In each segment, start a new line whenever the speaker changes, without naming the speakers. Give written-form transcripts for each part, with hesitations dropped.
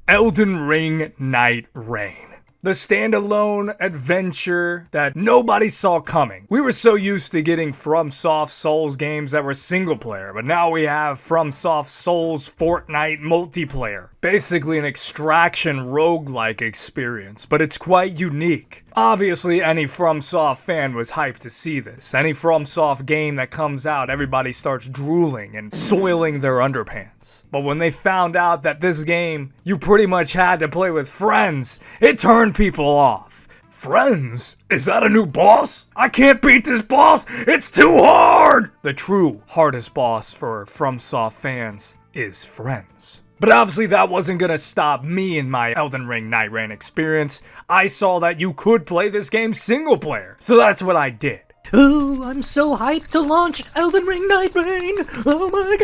Elden Ring Nighttreign. The standalone adventure that nobody saw coming. We were so used to getting FromSoft Souls games that were single player, but now we have FromSoft Souls Fortnite multiplayer. Basically an extraction roguelike experience, but it's quite unique. Obviously, any FromSoft fan was hyped to see this. Any FromSoft game that comes out, everybody starts drooling and soiling their underpants. But when they found out that this game, you pretty much had to play with friends, it turned people off. Friends? Is that a new boss? I can't beat this boss! It's too hard! The true hardest boss for FromSoft fans is friends. But obviously that wasn't gonna stop me in my Elden Ring Nighttreign experience. I saw that you could play this game single player, so that's what I did.
Ooh, I'm so hyped to launch Elden Ring Nighttreign! Oh my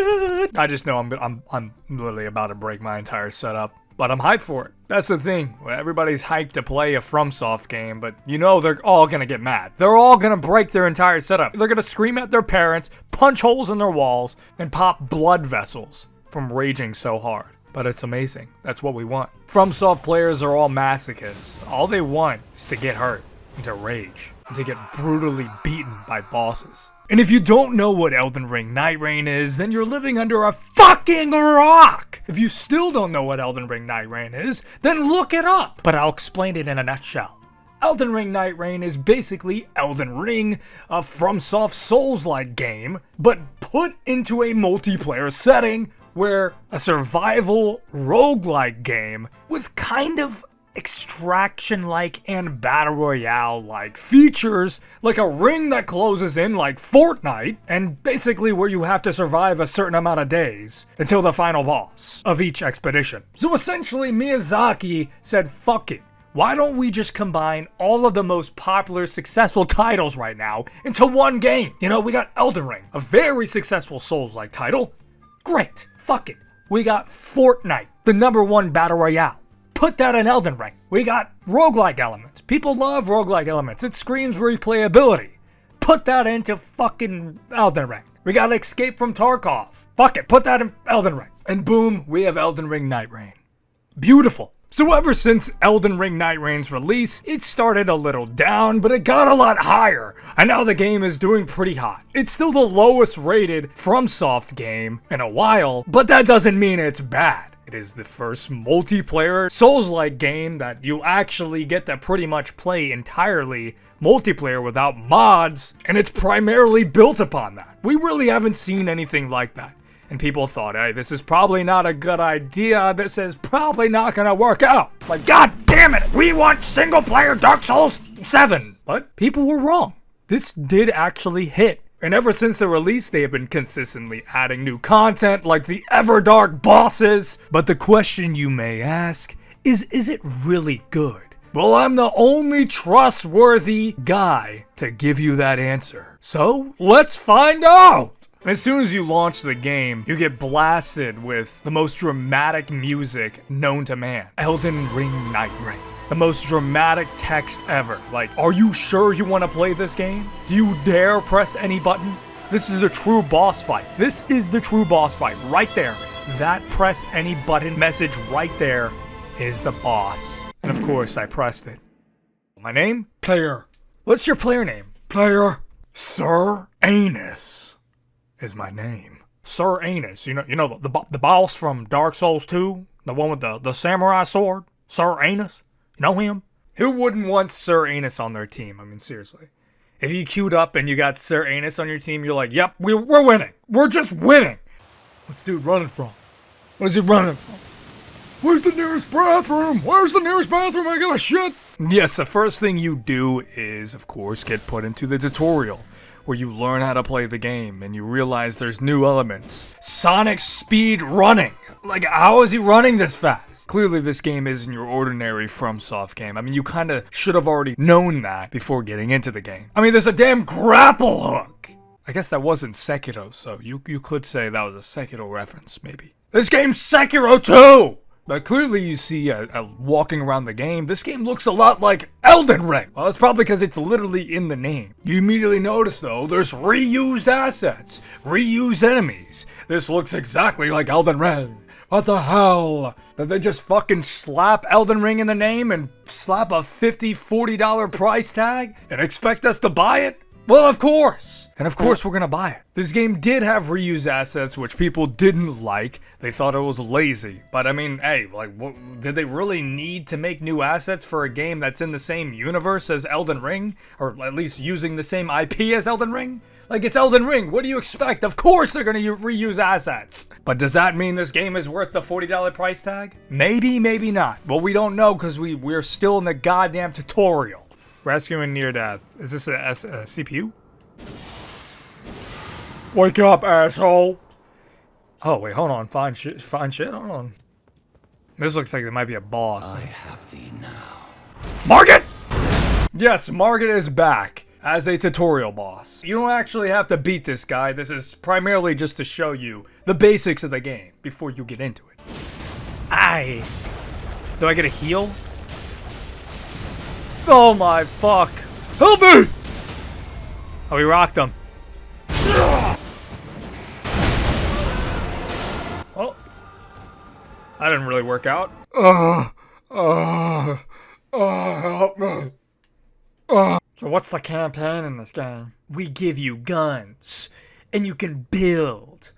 god!
I just know I'm literally about to break my entire setup, but I'm hyped for it. That's the thing. Everybody's hyped to play a FromSoft game, but you know they're all gonna get mad. They're all gonna break their entire setup. They're gonna scream at their parents, punch holes in their walls, and pop blood vessels from raging so hard. But it's amazing. That's what we want. FromSoft players are all masochists. All they want is to get hurt, and to rage, and to get brutally beaten by bosses. And if you don't know what Elden Ring Nighttreign is, then you're living under a fucking rock! If you still don't know what Elden Ring Nighttreign is, then look it up! But I'll explain it in a nutshell. Elden Ring Nighttreign is basically Elden Ring, a FromSoft Souls-like game, but put into a multiplayer setting where a survival roguelike game with kind of extraction-like and battle royale-like features, like a ring that closes in like Fortnite, and basically where you have to survive a certain amount of days until the final boss of each expedition. So essentially Miyazaki said, fuck it. Why don't we just combine all of the most popular, successful titles right now into one game? You know, we got Elden Ring, a very successful Souls-like title. Great. Fuck it. We got Fortnite, the #1 battle royale. Put that in Elden Ring. We got roguelike elements. People love roguelike elements. It screams replayability. Put that into fucking Elden Ring. We got Escape from Tarkov. Fuck it. Put that in Elden Ring. And boom, we have Elden Ring Nighttreign. Beautiful. So ever since Elden Ring Nighttreign's release, it started a little down, but it got a lot higher, and now the game is doing pretty hot. It's still the lowest rated FromSoft game in a while, but that doesn't mean it's bad. It is the first multiplayer Souls-like game that you actually get to pretty much play entirely multiplayer without mods, and it's primarily built upon that. We really haven't seen anything like that. And people thought, hey, this is probably not a good idea. This is probably not gonna work out. Like, god damn it, we want single player Dark Souls 7. But people were wrong. This did actually hit. And ever since the release, they have been consistently adding new content like the Everdark bosses. But the question you may ask is it really good? Well, I'm the only trustworthy guy to give you that answer. So, let's find out! As soon as you launch the game, you get blasted with the most dramatic music known to man. Elden Ring Nighttreign. The most dramatic text ever. Like, are you sure you want to play this game? Do you dare press any button? This is the true boss fight. This is the true boss fight right there. That press any button message right there is the boss. And of course, I pressed it. My name? Player. What's your player name? Player. Sir Anus is my name. Sir Anus. You know the boss from Dark Souls 2? The one with the samurai sword? Sir Anus? You know him? Who wouldn't want Sir Anus on their team? I mean, seriously. If you queued up and you got Sir Anus on your team, you're like, yep, we're winning. We're just winning. What's dude running from? What is he running from? Where's the nearest bathroom? Where's the nearest bathroom? I gotta shit. Yes, the first thing you do is, of course, get put into the tutorial, where you learn how to play the game and you realize there's new elements. Sonic speed running. Like, how is he running this fast? Clearly this game isn't your ordinary FromSoft game. I mean, you kinda should have already known that before getting into the game. I mean, there's a damn grapple hook. I guess that wasn't Sekiro, so you could say that was a Sekiro reference, maybe. This game's Sekiro too! But clearly you see walking around the game, this game looks a lot like Elden Ring. Well, it's probably because it's literally in the name. You immediately notice, though, there's reused assets, reused enemies. This looks exactly like Elden Ring. What the hell? Did they just fucking slap Elden Ring in the name and slap a $50, $40 price tag and expect us to buy it? Well, of course! And of course we're gonna buy it. This game did have reused assets, which people didn't like. They thought it was lazy. But I mean, hey, like, did they really need to make new assets for a game that's in the same universe as Elden Ring? Or at least using the same IP as Elden Ring? Like, it's Elden Ring, what do you expect? Of course they're gonna reuse assets! But does that mean this game is worth the $40 price tag? Maybe, maybe not. Well, we don't know because we're still in the goddamn tutorial. Rescuing near death. Is this a CPU? Wake up, asshole! Oh, wait, hold on. Find shit, hold on. This looks like it might be a boss.
I have thee now.
Margit! Yes, Margit is back as a tutorial boss. You don't actually have to beat this guy. This is primarily just to show you the basics of the game before you get into it. Aye. Do I get a heal? Oh my fuck. Help me! Oh, we rocked him. Oh. That didn't really work out. Help me. So what's the campaign in this game? We give you guns, and you can build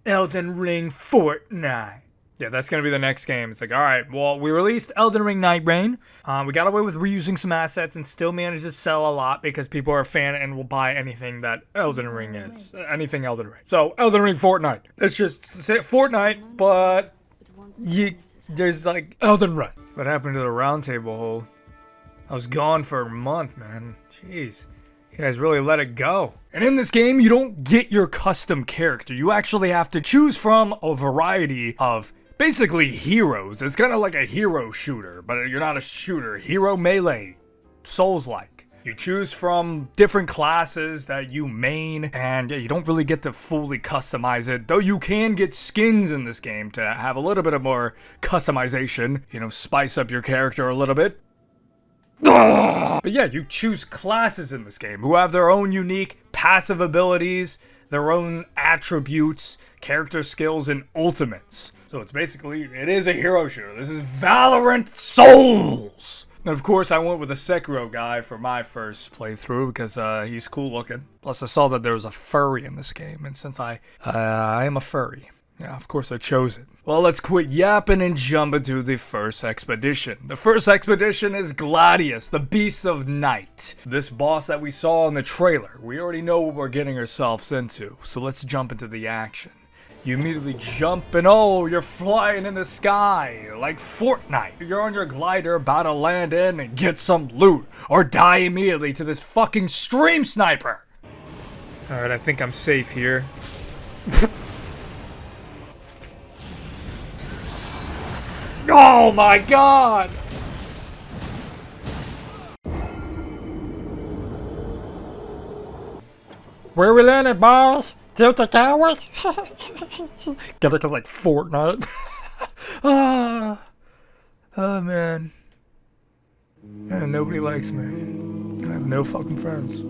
Elden Ring Fortnite. Yeah, that's gonna be the next game. It's like, alright, well, we released Elden Ring Nighttreign. We got away with reusing some assets and still managed to sell a lot because people are a fan and will buy anything that Elden Ring is. Anything Elden Ring. So, Elden Ring Fortnite. It's just Fortnite, but there's like Elden Ring. What happened to the roundtable hole? I was gone for a month, man. Jeez. You guys really let it go. And in this game, you don't get your custom character. You actually have to choose from a variety of basically heroes. It's kind of like a hero shooter, but you're not a shooter. Hero melee, Souls-like. You choose from different classes that you main, and yeah, you don't really get to fully customize it, though you can get skins in this game to have a little bit of more customization, you know, spice up your character a little bit. But yeah, you choose classes in this game who have their own unique passive abilities, their own attributes, character skills, and ultimates. So it's basically, it is a hero shooter. This is Valorant Souls! And of course, I went with a Sekiro guy for my first playthrough because he's cool looking. Plus, I saw that there was a furry in this game, and since I am a furry, yeah, of course I chose it. Well, let's quit yapping and jump into the first expedition. The first expedition is Gladius, the Beast of Night. This boss that we saw in the trailer. We already know what we're getting ourselves into, so let's jump into the action. You immediately jump and oh, you're flying in the sky like Fortnite. You're on your glider about to land in and get some loot or die immediately to this fucking stream sniper. Alright, I think I'm safe here. Oh my god! Where we landed, boss? Tilted Towers? Get it to like Fortnite. Oh man. And nobody likes me. I have no fucking friends.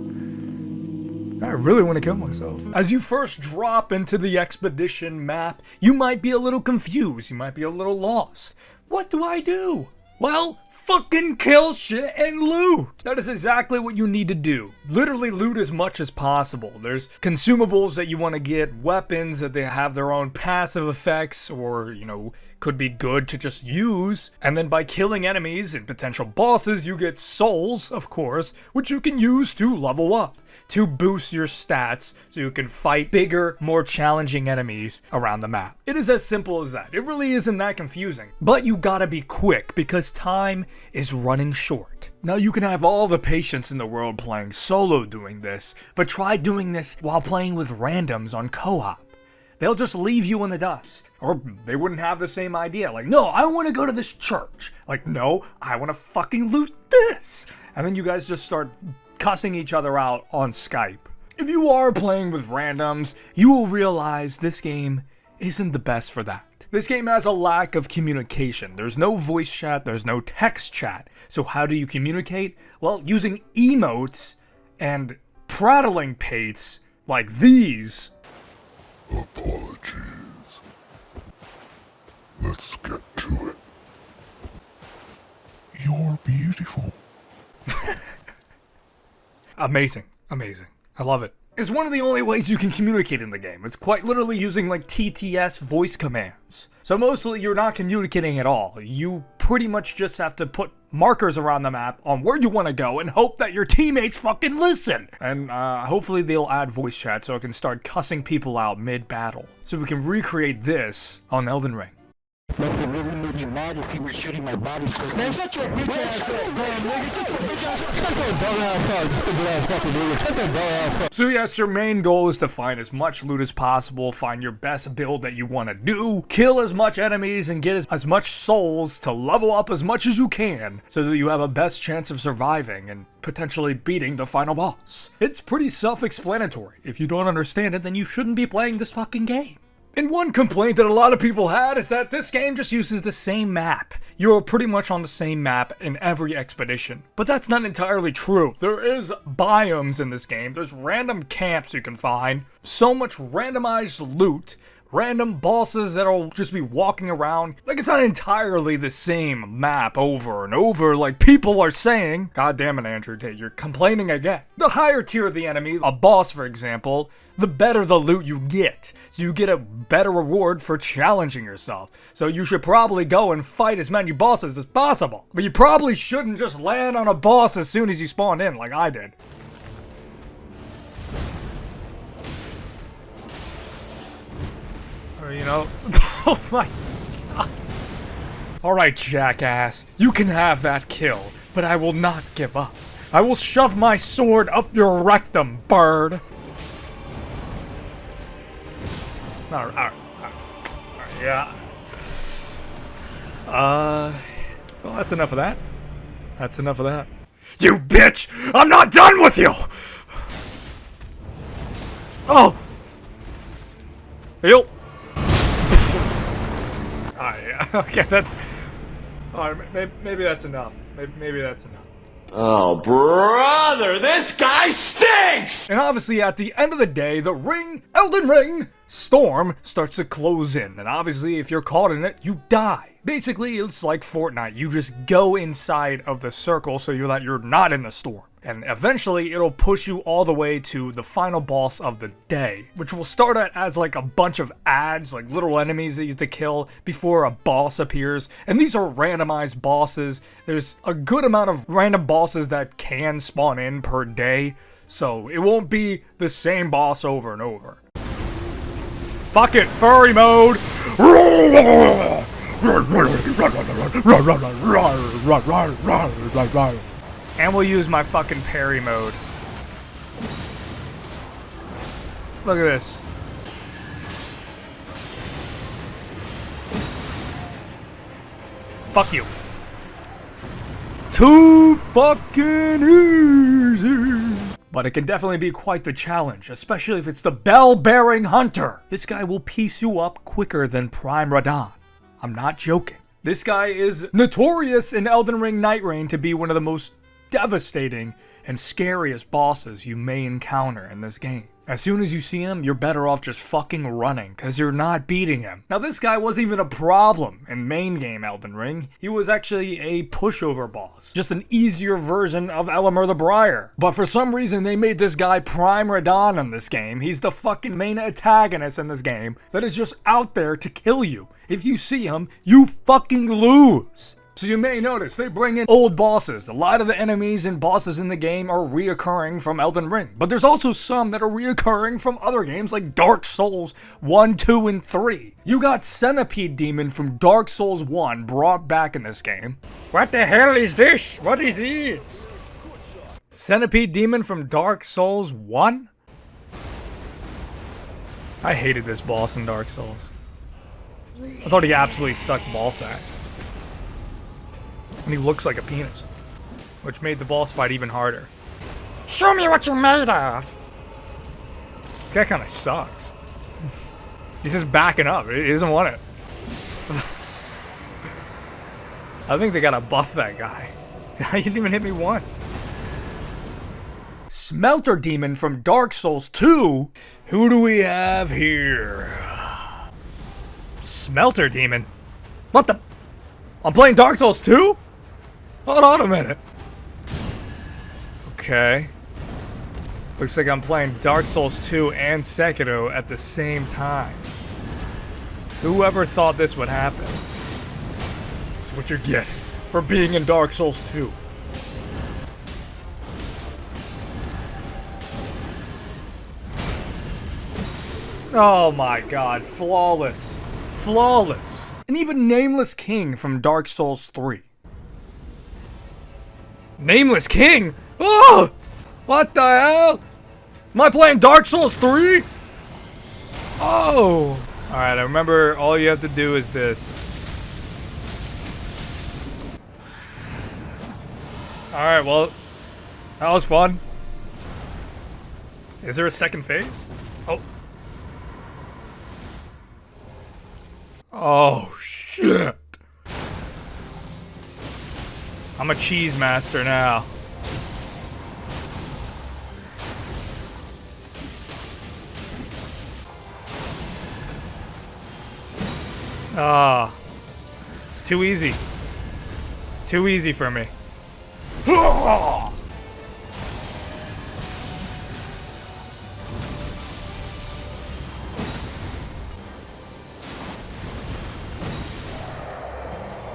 I really want to kill myself. As you first drop into the expedition map, you might be a little confused. You might be a little lost. What do I do? Well, fucking kill shit and loot. That is exactly what you need to do. Literally loot as much as possible. There's consumables that you want to get, weapons that they have their own passive effects or, you know, could be good to just use. And then by killing enemies and potential bosses, you get souls, of course, which you can use to level up, to boost your stats so you can fight bigger, more challenging enemies around the map. It is as simple as that. It really isn't that confusing. But you gotta be quick because time is running short. Now you can have all the patience in the world playing solo doing this, but try doing this while playing with randoms on co-op. They'll just leave you in the dust. Or they wouldn't have the same idea. Like, no, I want to go to this church. Like, no, I want to fucking loot this. And then you guys just start cussing each other out on Skype. If you are playing with randoms, you will realize this game isn't the best for that. This game has a lack of communication. There's no voice chat, there's no text chat. So how do you communicate? Well, using emotes and prattling pates like these.
Apologies. Let's get to it. You're beautiful.
Amazing. Amazing. I love it. It's one of the only ways you can communicate in the game. It's quite literally using like TTS voice commands. So mostly you're not communicating at all. You pretty much just have to put markers around the map on where you want to go and hope that your teammates fucking listen. And hopefully they'll add voice chat so I can start cussing people out mid-battle. So we can recreate this on Elden Ring.
Must have really made you mad if you were shooting my body. Man, shut your bitch ass up, nigga. Shut your bitch ass up. Shut your dumb ass up, you stupid ass fucking nigga. Shut your dumb ass up.
So yes, your main goal is to find as much loot as possible, find your best build that you want to do, kill as much enemies, and get as much souls to level up as much as you can, so that you have a best chance of surviving and potentially beating the final boss. It's pretty self-explanatory. If you don't understand it, then you shouldn't be playing this fucking game. And one complaint that a lot of people had is that this game just uses the same map. You're pretty much on the same map in every expedition. But that's not entirely true. There is biomes in this game. There's random camps you can find. So much randomized loot. Random bosses that'll just be walking around. Like, it's not entirely the same map over and over like people are saying. God damn it, Andrew Tate, you're complaining again. The higher tier of the enemy, a boss for example, the better the loot you get. So you get a better reward for challenging yourself. So you should probably go and fight as many bosses as possible. But you probably shouldn't just land on a boss as soon as you spawn in like I did. You know? Oh my god. Alright, jackass. You can have that kill, but I will not give up. I will shove my sword up your rectum, bird. Alright, yeah. Well, that's enough of that. That's enough of that. You bitch! I'm not done with you! Oh! Yo! Alright, okay, that's... Alright, maybe that's enough. Maybe that's enough.
Oh, brother, this guy stinks!
And obviously, at the end of the day, the Elden Ring storm starts to close in. And obviously, if you're caught in it, you die. Basically, it's like Fortnite. You just go inside of the circle so that you're not in the storm. And eventually, it'll push you all the way to the final boss of the day, which will start out as like a bunch of ads, like little enemies that you have to kill before a boss appears. And these are randomized bosses. There's a good amount of random bosses that can spawn in per day, so it won't be the same boss over and over. Fuck it, furry mode! And we'll use my fucking parry mode. Look at this. Fuck you. Too fucking easy. But it can definitely be quite the challenge, especially if it's the bell-bearing hunter. This guy will piece you up quicker than Prime Radon. I'm not joking. This guy is notorious in Elden Ring Nightraigne to be one of the most devastating and scariest bosses you may encounter in this game. As soon as you see him, you're better off just fucking running, cause you're not beating him. Now this guy wasn't even a problem in main game Elden Ring. He was actually a pushover boss. Just an easier version of Elamir the Briar. But for some reason they made this guy Prime Radon in this game. He's the fucking main antagonist in this game that is just out there to kill you. If you see him, you fucking lose. So you may notice they bring in old bosses. A lot of the enemies and bosses in the game are reoccurring from Elden Ring. But there's also some that are reoccurring from other games like Dark Souls 1, 2, and 3. You got Centipede Demon from Dark Souls 1 brought back in this game. What the hell is this? What is this? Centipede Demon from Dark Souls 1? I hated this boss in Dark Souls. I thought he absolutely sucked ballsack. And he looks like a penis, which made the boss fight even harder. Show me what you're made of! This guy kind of sucks. He's just backing up. He doesn't want it. I think they gotta buff that guy. He didn't even hit me once. Smelter Demon from Dark Souls 2? Who do we have here? Smelter Demon? What the? I'm playing Dark Souls 2? Hold on a minute. Okay. Looks like I'm playing Dark Souls 2 and Sekiro at the same time. Whoever thought this would happen? This is what you get for being in Dark Souls 2. Oh my god, flawless. Flawless. And even Nameless King from Dark Souls 3. Nameless King? Oh! What the hell? Am I playing Dark Souls 3? Oh! Alright, I remember all you have to do is this. Alright, well, that was fun. Is there a second phase? Oh. Oh, shit. I'm a cheese master now. Ah. It's too easy. Too easy for me.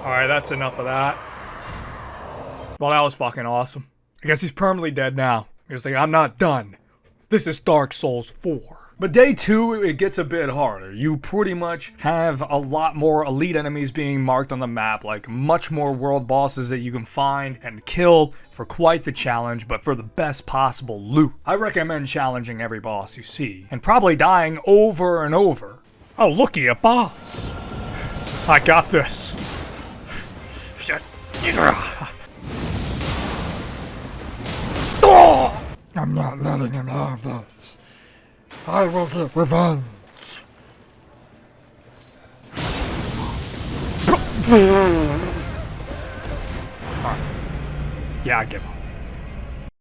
Alright, that's enough of that. Well, that was fucking awesome. I guess he's permanently dead now. He's like, I'm not done. This is Dark Souls 4. But day 2, it gets a bit harder. You pretty much have a lot more elite enemies being marked on the map, like much more world bosses that you can find and kill for quite the challenge, but for the best possible loot. I recommend challenging every boss you see, and probably dying over and over. Oh, looky, a boss. I got this. Shit.
I'm not letting him have this. I will get revenge.
Yeah, I give up.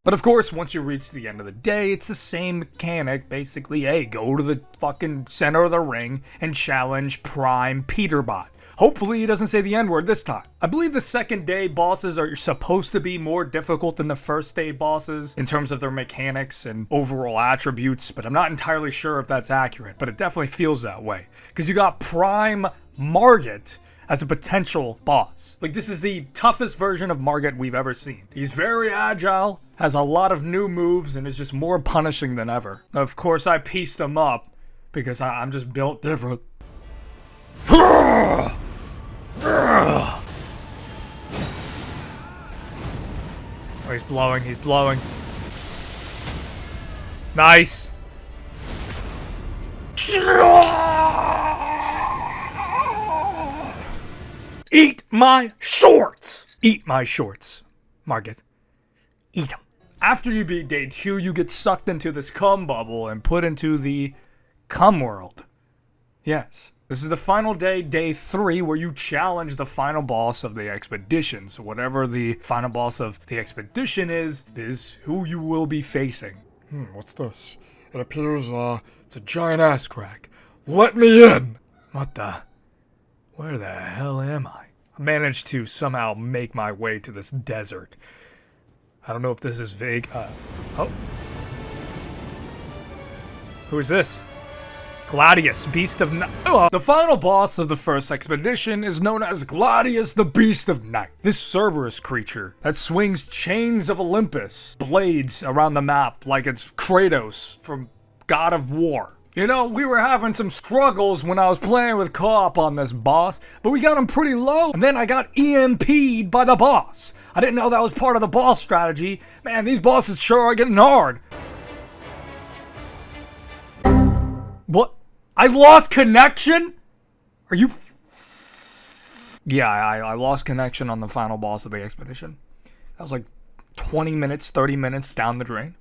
But of course, once you reach the end of the day, it's the same mechanic. Basically, hey, go to the fucking center of the ring and challenge Prime Peterbot. Hopefully he doesn't say the N-word this time. I believe the second day bosses are supposed to be more difficult than the first day bosses in terms of their mechanics and overall attributes, but I'm not entirely sure if that's accurate, but it definitely feels that way. Because you got Prime Margit as a potential boss. Like, this is the toughest version of Margit we've ever seen. He's very agile, has a lot of new moves, and is just more punishing than ever. Of course, I pieced him up because I'm just built different. Oh, he's blowing, he's blowing. Nice. Eat my shorts! Eat my shorts, Margit. Eat them. After you beat day 2, you get sucked into this cum bubble and put into the cum world. Yes. This is the final day, day 3, where you challenge the final boss of the expedition. So whatever the final boss of the expedition is who you will be facing.
What's this? It appears, it's a giant ass crack. Let me in!
What the? Where the hell am I? I managed to somehow make my way to this desert. I don't know if this is vague. Oh. Who is this? Gladius, Beast of Night. The final boss of the first expedition is known as Gladius, the Beast of Night. This Cerberus creature that swings chains of Olympus, blades around the map like it's Kratos from God of War. You know, we were having some struggles when I was playing with co-op on this boss, but we got him pretty low, and then I got EMP'd by the boss. I didn't know that was part of the boss strategy. Man, these bosses sure are getting hard. What? I lost connection? Are you... Yeah, I lost connection on the final boss of the expedition. That was like 20 minutes, 30 minutes down the drain.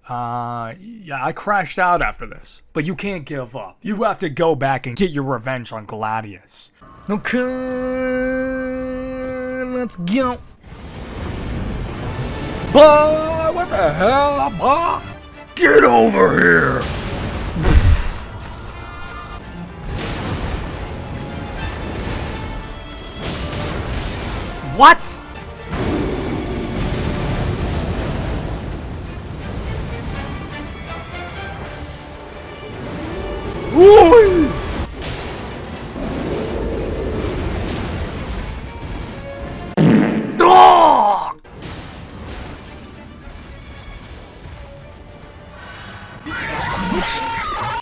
Yeah, I crashed out after this. But you can't give up. You have to go back and get your revenge on Gladius. Okay, let's go. Boy, what the hell, boy? Get over here! What? Woo! Oh!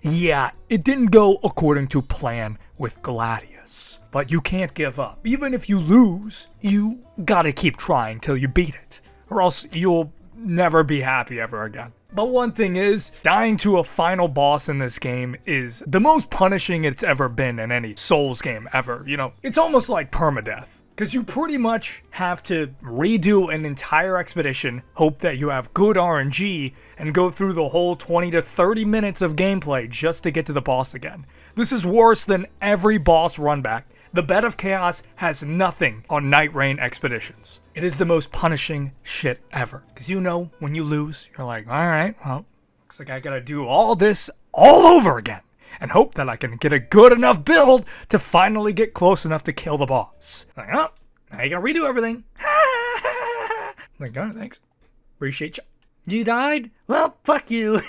Yeah, it didn't go according to plan with Gladius. But you can't give up. Even if you lose, you gotta keep trying till you beat it. Or else you'll never be happy ever again. But one thing is, dying to a final boss in this game is the most punishing it's ever been in any Souls game ever. You know, it's almost like permadeath. Because you pretty much have to redo an entire expedition, hope that you have good RNG, and go through the whole 20 to 30 minutes of gameplay just to get to the boss again. This is worse than every boss runback. The Bed of Chaos has nothing on Night Rain expeditions. It is the most punishing shit ever. Because you know, when you lose, you're like, alright, well, looks like I gotta do all this all over again. And hope that I can get a good enough build to finally get close enough to kill the boss. Like, oh, now you gotta redo everything. Like, oh, thanks. Appreciate you.
You died? Well, fuck you.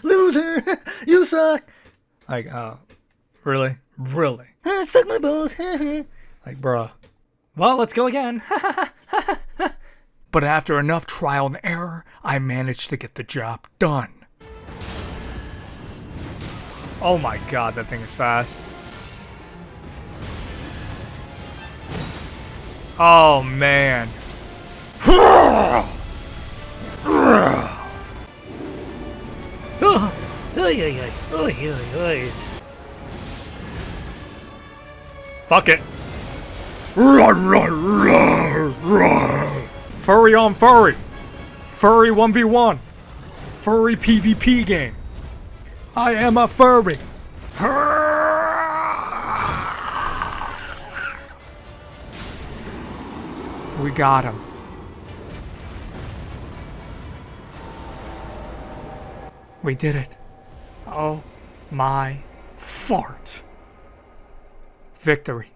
Loser. You suck.
Like, really? Really?
Suck my balls.
Like, bruh. Well, let's go again. But after enough trial and error, I managed to get the job done. Oh my god, that thing is fast. Oh man. Fuck it. Furry on furry. Furry 1v1. Furry PvP game. I am a furry. We got him. We did it. Oh my fart. Victory.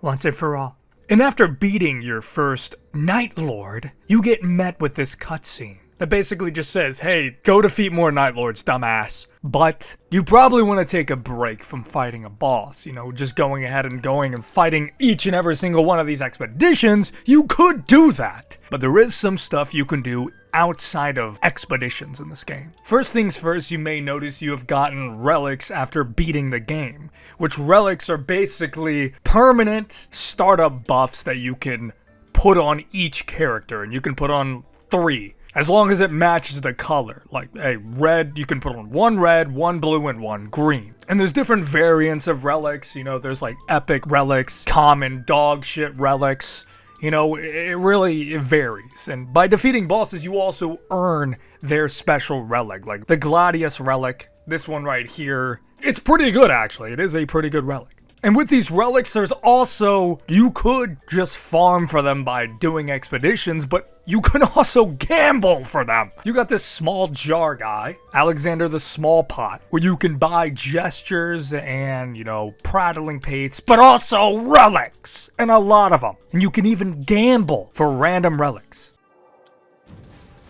Once and for all. And after beating your first Night Lord, you get met with this cutscene that basically just says, hey, go defeat more Night Lords, dumbass. But you probably want to take a break from fighting a boss. You know, just going ahead and going and fighting each and every single one of these expeditions. You could do that. But there is some stuff you can do outside of expeditions in this game. First things first, you may notice you have gotten relics after beating the game, which relics are basically permanent startup buffs that you can put on each character, and you can put on 3. As long as it matches the color. Like, hey, red, you can put on 1 red, 1 blue, and 1 green. And there's different variants of relics. You know, there's like epic relics, common dog shit relics. You know, it really varies. And by defeating bosses, you also earn their special relic. Like the Gladius relic, this one right here. It's pretty good, actually. It is a pretty good relic. And with these relics, there's also, you could just farm for them by doing expeditions, but you can also gamble for them. You got this small jar guy, Alexander the Small Pot, where you can buy gestures and, you know, prattling pates, but also relics, and a lot of them. And you can even gamble for random relics.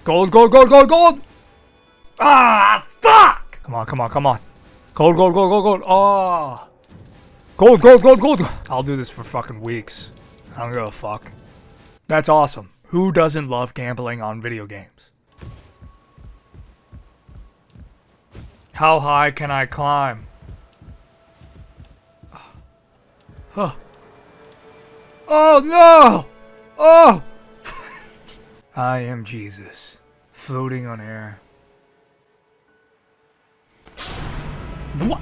Gold, gold, gold, gold, gold! Ah, fuck! Come on, come on, come on. Gold, gold, gold, gold, gold. Oh. Gold, gold, gold, gold. I'll do this for fucking weeks. I don't give a fuck. That's awesome. Who doesn't love gambling on video games? How high can I climb? Oh, oh no! Oh! I am Jesus, floating on air. What?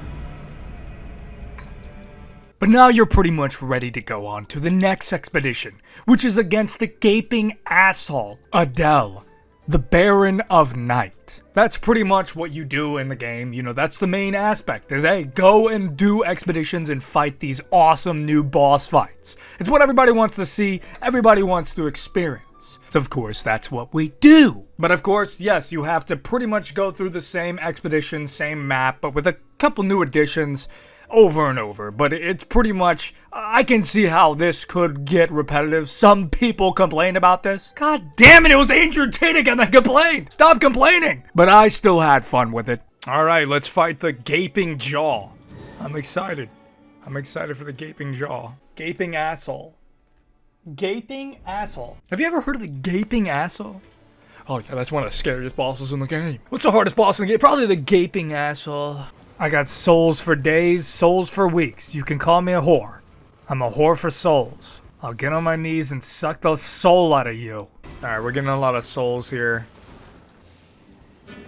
But now you're pretty much ready to go on to the next expedition, which is against the gaping asshole, Adele, the Baron of Night. That's pretty much what you do in the game. You know, that's the main aspect, is hey, go and do expeditions and fight these awesome new boss fights. It's what everybody wants to see, everybody wants to experience. So of course, that's what we do. But of course, yes, you have to pretty much go through the same expedition, same map, but with a couple new additions, over and over, but it's pretty much, I can see how this could get repetitive. Some people complain about this. God damn it, it was Andrew Tate again that complained. Stop complaining. But I still had fun with it. All right, let's fight the gaping jaw. I'm excited. I'm excited for the gaping jaw. Gaping asshole. Gaping asshole. Have you ever heard of the gaping asshole? Oh yeah, that's one of the scariest bosses in the game. What's the hardest boss in the game? Probably the gaping asshole. I got souls for days, souls for weeks. You can call me a whore. I'm a whore for souls. I'll get on my knees and suck the soul out of you. Alright, we're getting a lot of souls here.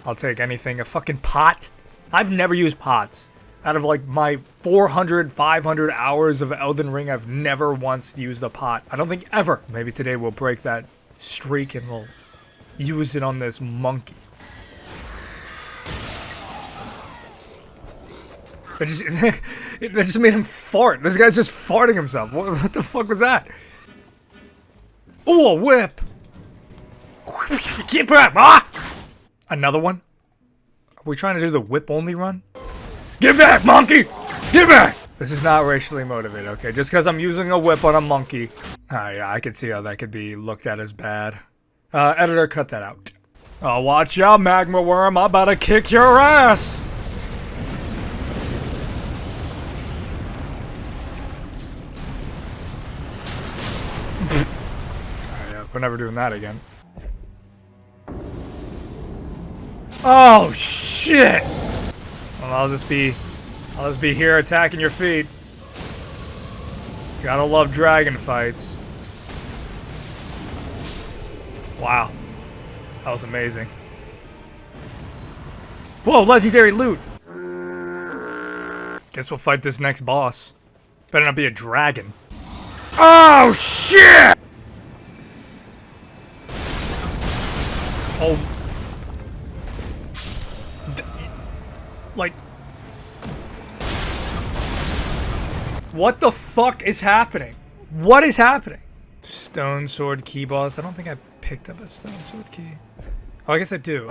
I'll take anything. A fucking pot? I've never used pots. Out of like my 400, 500 hours of Elden Ring, I've never once used a pot. I don't think ever. Maybe today we'll break that streak and we'll use it on this monkey. That just made him fart. This guy's just farting himself. What the fuck was that? Oh, a whip. Get back, ah! Another one? Are we trying to do the whip only run? Get back, monkey! Get back! This is not racially motivated, okay? Just because I'm using a whip on a monkey. Oh yeah, I can see how that could be looked at as bad. Editor, cut that out. Oh, watch out, magma worm. I'm about to kick your ass! Oh yeah, we're never doing that again. Oh shit! Well, I'll just be here attacking your feet. Gotta love dragon fights. Wow, that was amazing. Whoa, legendary loot! Guess we'll fight this next boss. Better not be a dragon. Oh shit! Oh. Like, what the fuck is happening? What is happening? Stone sword key boss. I don't think I picked up a stone sword key. Oh, I guess I do.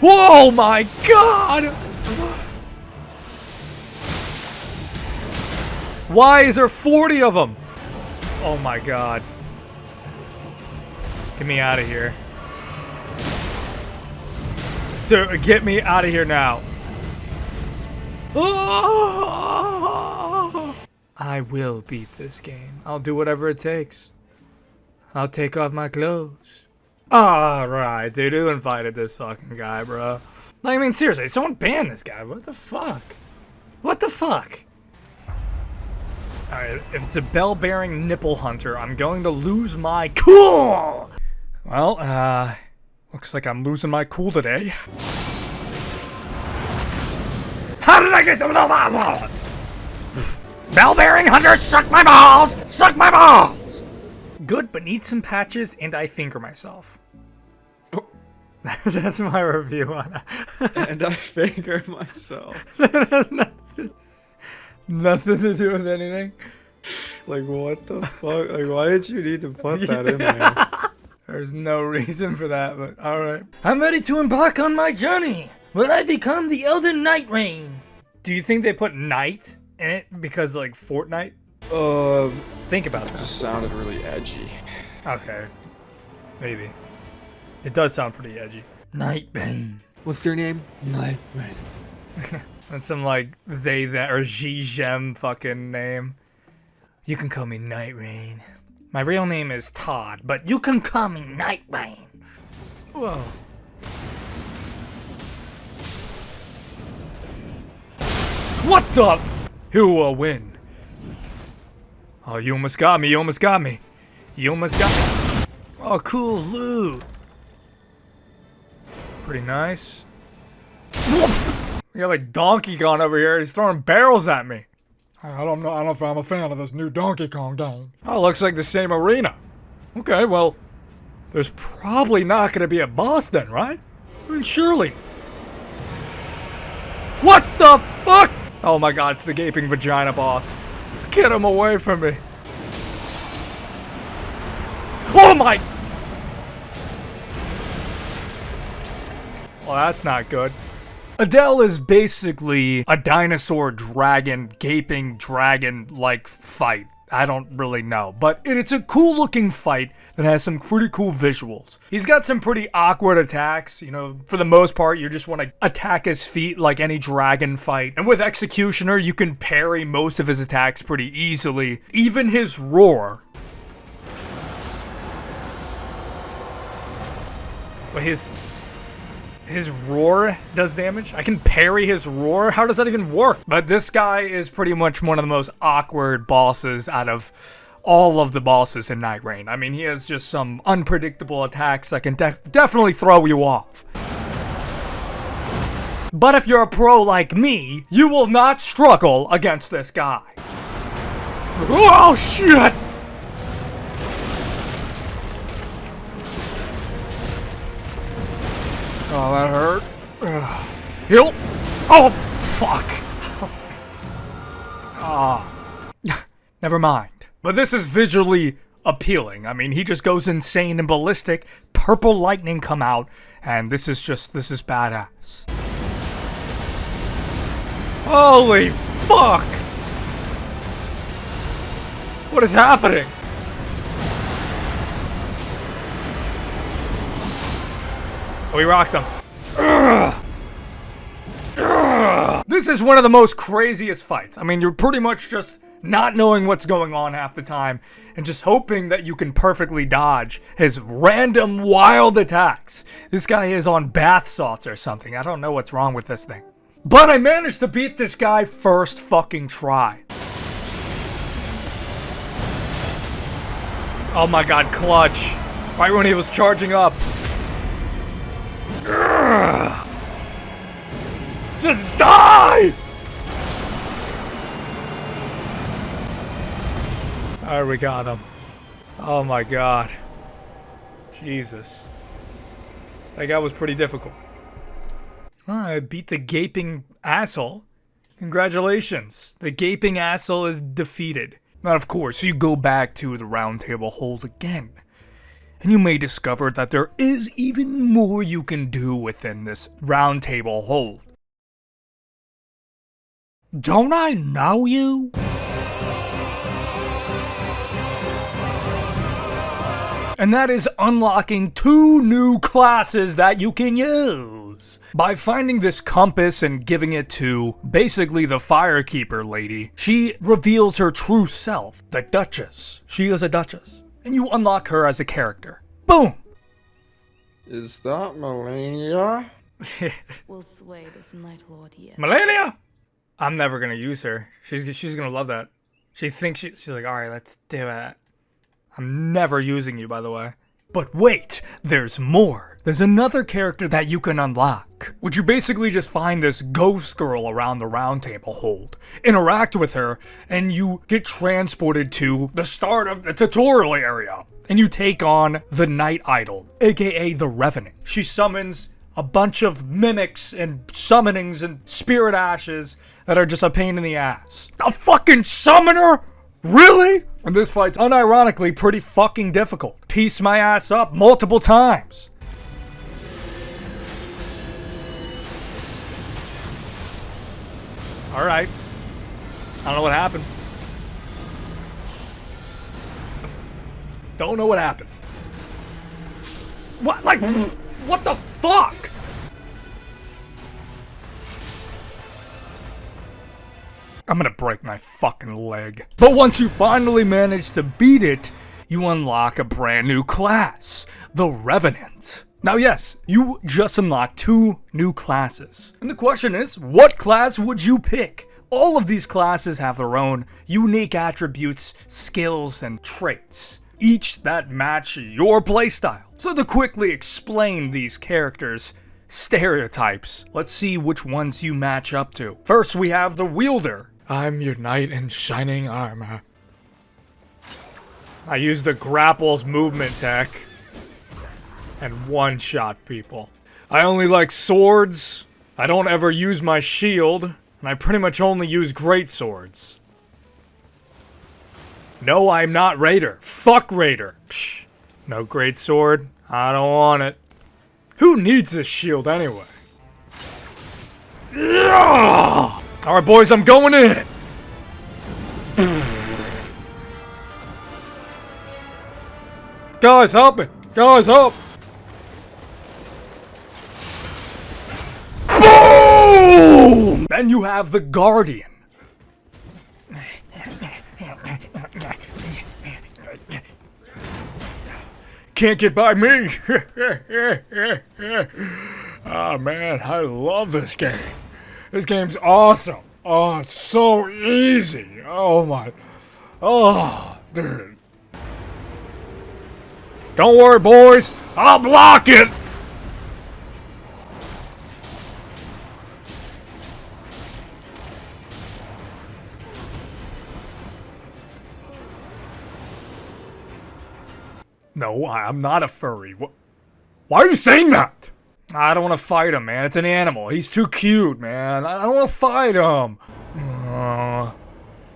Whoa, my god! Why is there 40 of them? Oh my god. Get me out of here. Dude, get me out of here now. Oh! I will beat this game. I'll do whatever it takes. I'll take off my clothes. Alright, dude, who invited this fucking guy, bro? Like, I mean, seriously, someone ban this guy. What the fuck? What the fuck? Alright, if it's a bell-bearing nipple hunter, I'm going to lose my cool! Well, looks like I'm losing my cool today. How did I get some balls? Bell-bearing hunter, suck my balls! Suck my balls! Good, but need some patches, and I finger myself. Oh. That's my review on it.
And I finger myself.
That has nothing to do with anything.
Like, what the fuck? Like, why did you need to put that in there?
There's no reason for that, but alright.
I'm ready to embark on my journey. Will I become the Elden Nightrign?
Do you think they put night in it because, like, Fortnite? Think about that.
Just sounded really edgy.
Okay. Maybe. It does sound pretty edgy.
Nightbane.
What's their name? Nightbane.
That's some, like, they, that, or Gem fucking name. You can call me Nightrain. My real name is Todd, but you can call me Nightrain. Whoa. What the f- Who will win? Oh, you almost got me, you almost got me. You almost got me. Oh, cool loot. Pretty nice. We got like Donkey Kong over here. He's throwing barrels at me.
I don't know if I'm a fan of this new Donkey Kong game.
Oh, looks like the same arena. Okay, well, there's probably not going to be a boss then, right? I mean, surely. What the fuck? Oh my god, it's the gaping vagina boss. Get him away from me. Oh my... Well, that's not good. Adele is basically a dinosaur dragon, gaping dragon-like fight. I don't really know, but it's a cool looking fight that has some pretty cool visuals. He's got some pretty awkward attacks, you know, for the most part you just want to attack his feet like any dragon fight. And with Executioner you can parry most of his attacks pretty easily. Even his roar. But his roar does damage? I can parry his roar? How does that even work? But this guy is pretty much one of the most awkward bosses out of all of the bosses in Night Rain. I mean, he has just some unpredictable attacks that can definitely throw you off. But if you're a pro like me, you will not struggle against this guy. Oh, shit! Oh, that hurt. Heal. Oh, fuck. Ah. Never mind. But this is visually appealing. I mean, he just goes insane and ballistic. Purple lightning come out. And this is badass. Holy fuck. What is happening? Oh, we rocked him. This is one of the most craziest fights. I mean, you're pretty much just not knowing what's going on half the time and just hoping that you can perfectly dodge his random wild attacks. This guy is on bath salts or something. I don't know what's wrong with this thing. But I managed to beat this guy first fucking try. Oh my god, clutch. Right when he was charging up. Just die! Alright, we got him. Oh my god. Jesus. That guy was pretty difficult. Alright, beat the gaping asshole. Congratulations. The gaping asshole is defeated. Now, of course, you go back to the round table hold again. And you may discover that there is even more you can do within this round table hold. Don't I know you? And that is unlocking 2 new classes that you can use. By finding this compass and giving it to basically the Firekeeper lady, she reveals her true self, the Duchess. She is a Duchess. And you unlock her as a character. Boom!
Is that Melania?
Will sway this Night Lord yet.
Melania! I'm never gonna use her. She's gonna love that. She thinks she's like, alright, let's do it. I'm never using you, by the way. But wait, there's more. There's another character that you can unlock, which you basically just find this ghost girl around the round table hold, interact with her, and you get transported to the start of the tutorial area, and you take on the Night Idol, aka the Revenant. She summons a bunch of mimics and summonings and spirit ashes that are just a pain in the ass. A fucking summoner? Really? And this fight's unironically pretty fucking difficult. Piece my ass up multiple times. Alright. I don't know what happened. Don't know what happened. What? Like, what the fuck? I'm gonna break my fucking leg. But once you finally manage to beat it, you unlock a brand new class, the Revenant. Now yes, you just unlocked 2 new classes. And the question is, what class would you pick? All of these classes have their own unique attributes, skills, and traits, each that match your playstyle. So to quickly explain these characters' stereotypes, let's see which ones you match up to. First, we have the Wielder.
I'm your knight in shining armor.
I use the grapple's movement tech and one-shot people. I only like swords. I don't ever use my shield, and I pretty much only use great swords. No, I'm not Raider. Fuck Raider. Psh, no great sword. I don't want it. Who needs this shield anyway? Yeah! Alright, boys, I'm going in. Guys, help me. Guys, help. Boom! Then you have the Guardian. Can't get by me. Oh man, I love this game. This game's awesome. Oh, it's so easy. Oh my. Oh, dude. Don't worry, boys. I'll block it. No, I'm not a furry. Why are you saying that? I don't want to fight him, man. It's an animal. He's too cute, man. I don't want to fight him.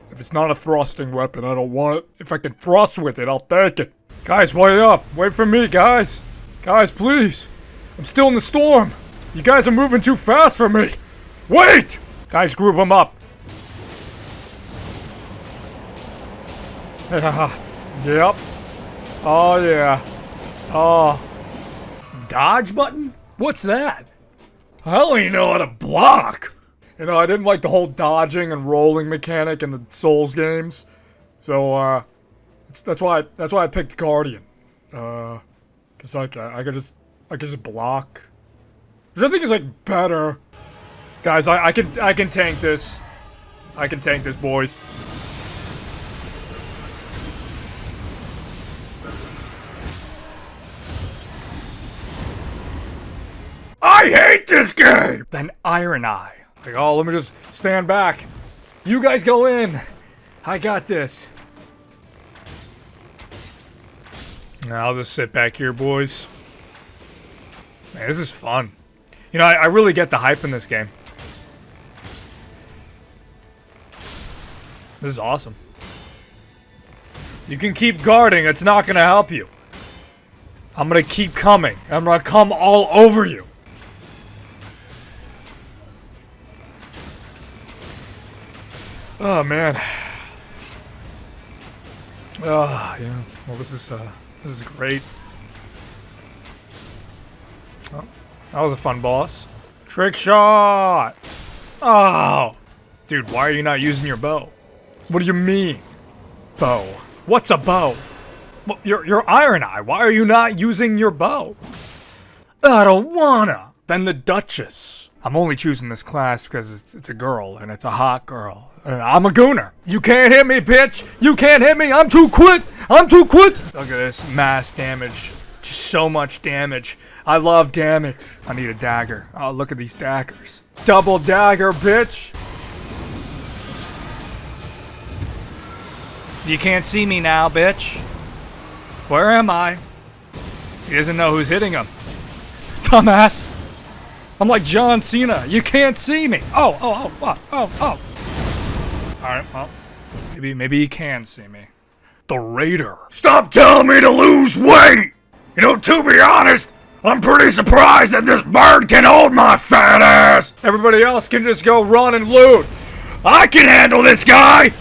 If it's not a thrusting weapon, I don't want it. If I can thrust with it, I'll take it. Guys, wait up. Wait for me, guys. Guys, please. I'm still in the storm. You guys are moving too fast for me. Wait! Guys, group them up. Yep. Oh, yeah. Oh. Dodge button? What's that? I only know how to block. You know, I didn't like the whole dodging and rolling mechanic in the Souls games. So, that's why I picked Guardian. Cause I could just block. Cause I think it's like better. Guys, I can tank this. I can tank this, boys. I hate this game! Then Iron Eye. Like, oh, let me just stand back. You guys go in. I got this. Now I'll just sit back here, boys. Man, this is fun. You know, I really get the hype in this game. This is awesome. You can keep guarding, it's not gonna help you. I'm gonna keep coming. I'm gonna come all over you. Oh man. Oh yeah. Well, this is great. Oh, that was a fun boss. Trick shot. Oh, dude, why are you not using your bow? What do you mean, bow? What's a bow? Well, you're Iron Eye. Why are you not using your bow? I don't wanna. Then the Duchess. I'm only choosing this class because it's a girl, and it's a hot girl. I'm a gooner. You can't hit me, bitch! You can't hit me! I'm too quick! I'm too quick! Look at this mass damage. Just so much damage. I love damage. I need a dagger. Oh, look at these daggers. Double dagger, bitch! You can't see me now, bitch. Where am I? He doesn't know who's hitting him. Dumbass! I'm like John Cena. You can't see me. Oh, fuck. Oh. Alright, well, maybe he can see me. The Raider. Stop telling me to lose weight! You know, to be honest, I'm pretty surprised that this bird can hold my fat ass! Everybody else can just go run and loot. I can handle this guy!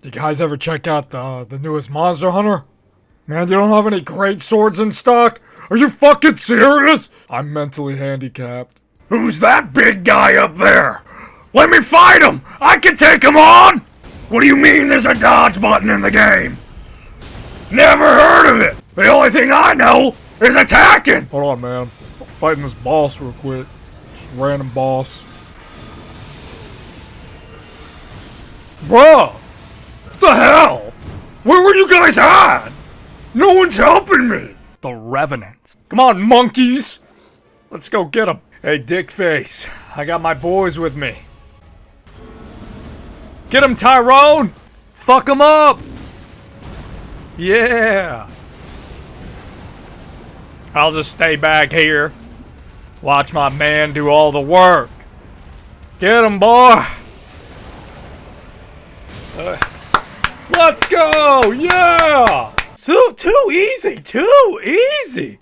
Did you guys ever check out the newest Monster Hunter? Man, you don't have any great swords in stock? Are you fucking serious? I'm mentally handicapped. Who's that big guy up there? Let me fight him! I can take him on! What do you mean there's a dodge button in the game? Never heard of it! The only thing I know is attacking! Hold on, man. Fighting this boss real quick. Just random boss. Bro! What the hell? Where were you guys at? No one's helping me! The Revenants. Come on, monkeys! Let's go get them. Hey, Dickface. I got my boys with me. Get him, Tyrone! Fuck him up! Yeah! I'll just stay back here. Watch my man do all the work. Get him, boy! Let's go! Yeah! Too easy! Too easy!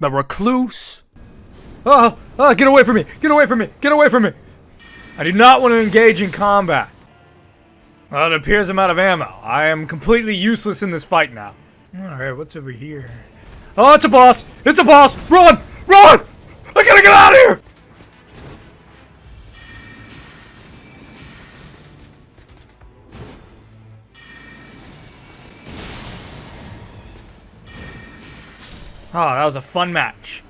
The Recluse. Get away from me! Get away from me! Get away from me! I do not want to engage in combat. Well, it appears I'm out of ammo. I am completely useless in this fight now. Alright, what's over here? Oh, it's a boss! It's a boss! Run! Run! I gotta get out of here! Oh, that was a fun match.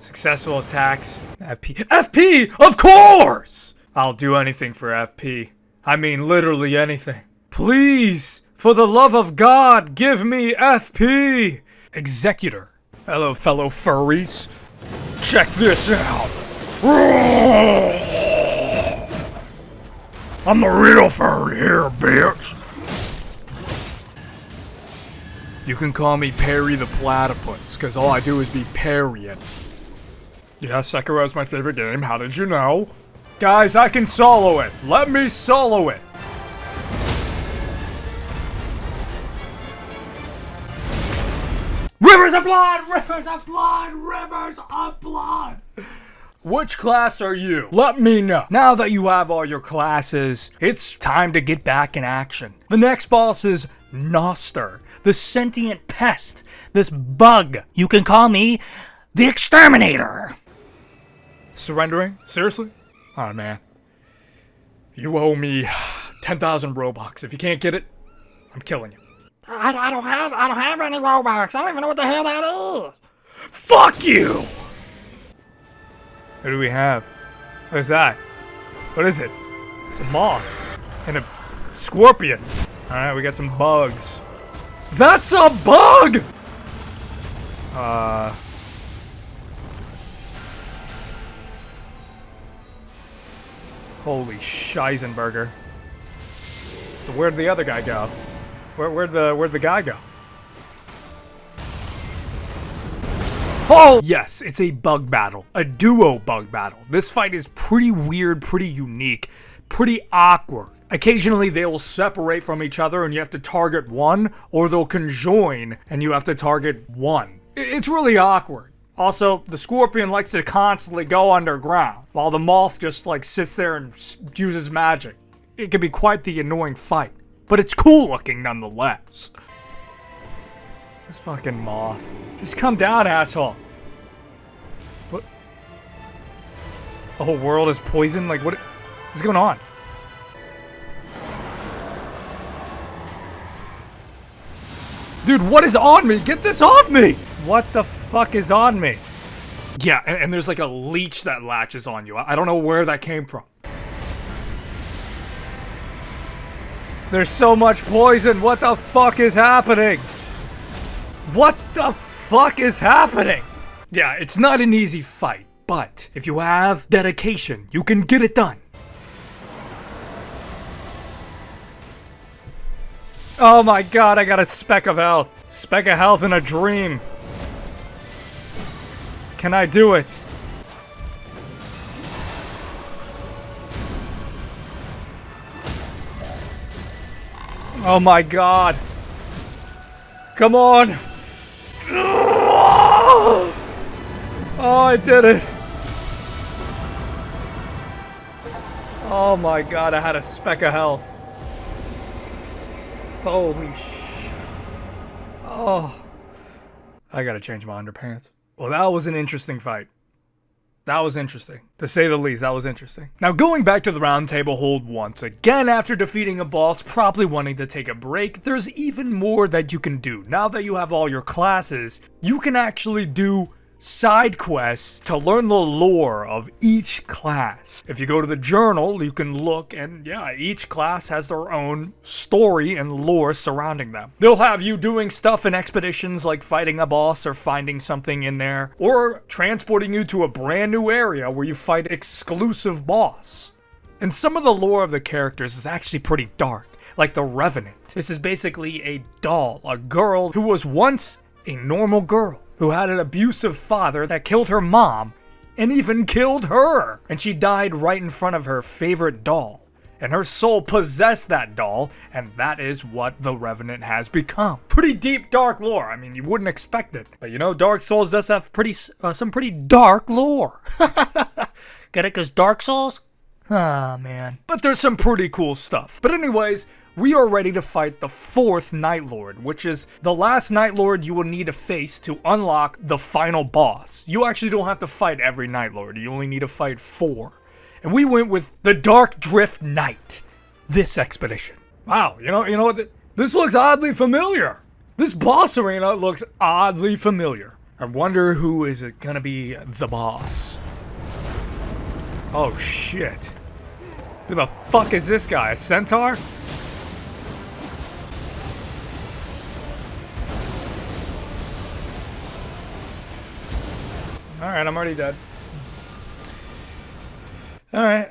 Successful attacks. FP. FP! Of course! I'll do anything for FP. I mean, literally anything. Please, for the love of God, give me FP! Executor. Hello, fellow furries. Check this out. I'm the real furry here, bitch. You can call me Perry the Platypus, because all I do is be parrying. Yeah, Sekiro is my favorite game. How did you know? Guys, I can solo it. Let me solo it. Rivers of blood! Rivers of blood! Rivers of blood! Which class are you? Let me know. Now that you have all your classes, it's time to get back in action. The next boss is Noster, the sentient pest, this bug. You can call me the Exterminator. Surrendering? Seriously? Oh man. You owe me 10,000 Robux. If you can't get it, I'm killing you.
I don't have any Robux. I don't even know what the hell that is.
Fuck you! What do we have? What is that? What is it? It's a moth. And a scorpion. Alright, we got some bugs. That's a bug! Holy Scheisenberger. So where'd the other guy go? Where'd the guy go? Oh! Yes, it's a bug battle. A duo bug battle. This fight is pretty weird, pretty unique, pretty awkward. Occasionally they will separate from each other and you have to target one, or they'll conjoin and you have to target one. It's really awkward. Also, the scorpion likes to constantly go underground, while the moth just like sits there and uses magic. It can be quite the annoying fight, but it's cool looking nonetheless. This fucking moth. Just come down, asshole. What? The whole world is poison? Like, what is going on? Dude, what is on me? Get this off me! What the fuck is on me? Yeah, and there's like a leech that latches on you. I don't know where that came from. There's so much poison. What the fuck is happening? What the fuck is happening? Yeah, it's not an easy fight, but if you have dedication, you can get it done. Oh my god, I got a speck of health. Speck of health in a dream. Can I do it? Oh my god. Come on. Oh, I did it. Oh my god, I had a speck of health. Holy sh... Oh. I gotta change my underpants. Well, that was an interesting fight. That was interesting. To say the least, that was interesting. Now, going back to the round table hold once again after defeating a boss, probably wanting to take a break, there's even more that you can do. Now that you have all your classes, you can actually do side quests to learn the lore of each class. If you go to the journal, you can look and yeah, each class has their own story and lore surrounding them. They'll have you doing stuff in expeditions like fighting a boss or finding something in there, or transporting you to a brand new area where you fight exclusive boss. And some of the lore of the characters is actually pretty dark, like the Revenant. This is basically a doll, a girl who was once a normal girl, who had an abusive father that killed her mom, and even killed her. And she died right in front of her favorite doll. and her soul possessed that doll, and that is what the Revenant has become. Pretty deep, dark lore. I mean, you wouldn't expect it. But you know, Dark Souls does have some pretty dark lore.
Get it? 'Cause Dark Souls?
Ah, man. But there's some pretty cool stuff. But anyways, we are ready to fight the 4th Night Lord, which is the last Night Lord you will need to face to unlock the final boss. You actually don't have to fight every Night Lord. You only need to fight 4. And we went with the Dark Drift Knight this expedition. Wow, you know what? This looks oddly familiar. This boss arena looks oddly familiar. I wonder who is it gonna be the boss. Oh shit. Who the fuck is this guy? A centaur? Alright, I'm already dead. Alright.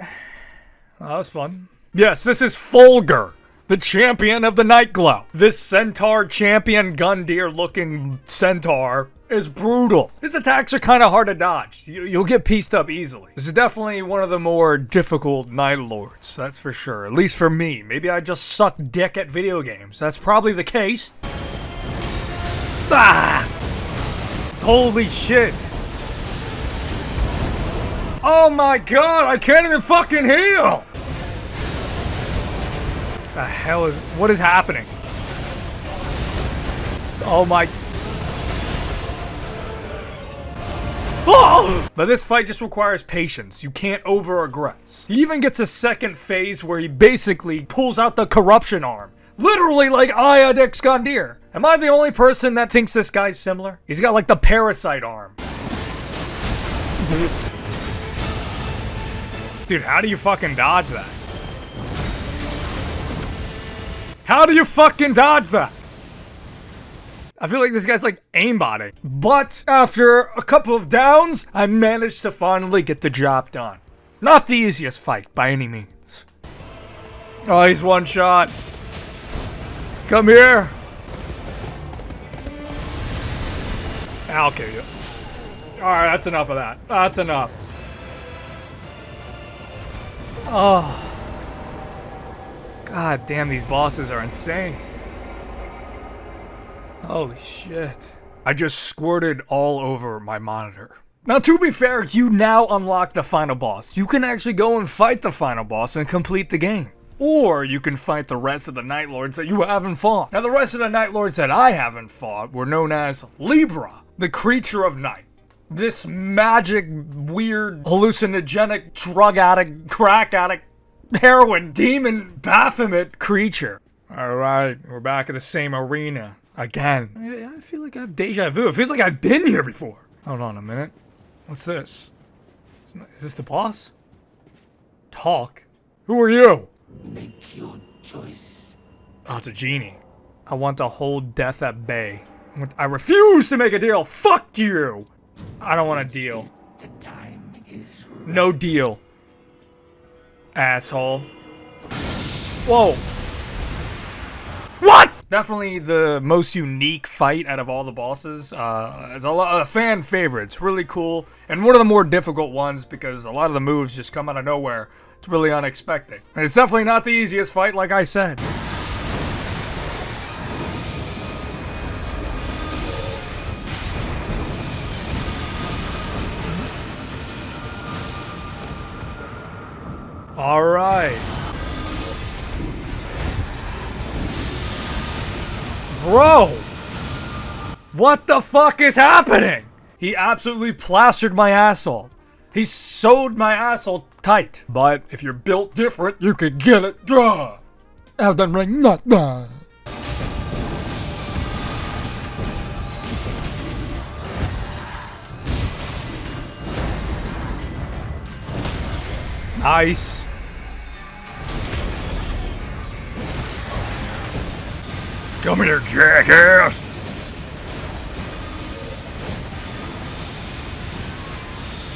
Well, that was fun. Yes, this is Fulgur, the champion of the Nightglow. This centaur champion Gundyr looking centaur is brutal. His attacks are kind of hard to dodge. You'll get pieced up easily. This is definitely one of the more difficult Night Lords, that's for sure. At least for me. Maybe I just suck dick at video games. That's probably the case. Ah! Holy shit. Oh my god, I can't even fucking heal! The hell is... what is happening? Oh my... oh! But this fight just requires patience. You can't over-aggress. He even gets a second phase where he basically pulls out the corruption arm. Literally like Iodex Gundyr. Am I the only person that thinks this guy's similar? He's got like the parasite arm. Dude, how do you fucking dodge that? How do you fucking dodge that? I feel like this guy's like aimbotting. But after a couple of downs, I managed to finally get the job done. Not the easiest fight by any means. Oh, he's one shot. Come here. I'll kill you. Alright, that's enough of that. That's enough. Oh. God damn, these bosses are insane. Holy shit. I just squirted all over my monitor. Now, to be fair, you now unlock the final boss. You can actually go and fight the final boss and complete the game. Or you can fight the rest of the Night Lords that you haven't fought. Now, the rest of the Night Lords that I haven't fought were known as Libra, the creature of night. This magic, weird, hallucinogenic, drug addict, crack addict, heroin, demon, Baphomet creature. Alright, we're back at the same arena. Again. I feel like I have deja vu. It feels like I've been here before. Hold on a minute. What's this? Is this the boss? Talk? Who are you?
Make your choice.
Oh, it's a genie. I want to hold death at bay. I refuse to make a deal. Fuck you! I don't want a deal.
The time is right.
No deal. Asshole. Whoa. What? Definitely the most unique fight out of all the bosses. It's a fan favorite. It's really cool. And one of the more difficult ones because a lot of the moves just come out of nowhere. It's really unexpected. And it's definitely not the easiest fight, like I said. Alright. Bro! What the fuck is happening? He absolutely plastered my asshole. He sewed my asshole tight. But if you're built different, you could get it. Duh. Elden Ring Nightreign. Nice. Come here, jackass.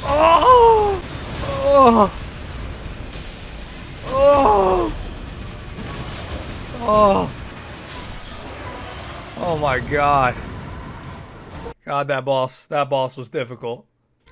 Oh! Oh! Oh! Oh! Oh my god. God, that boss was difficult.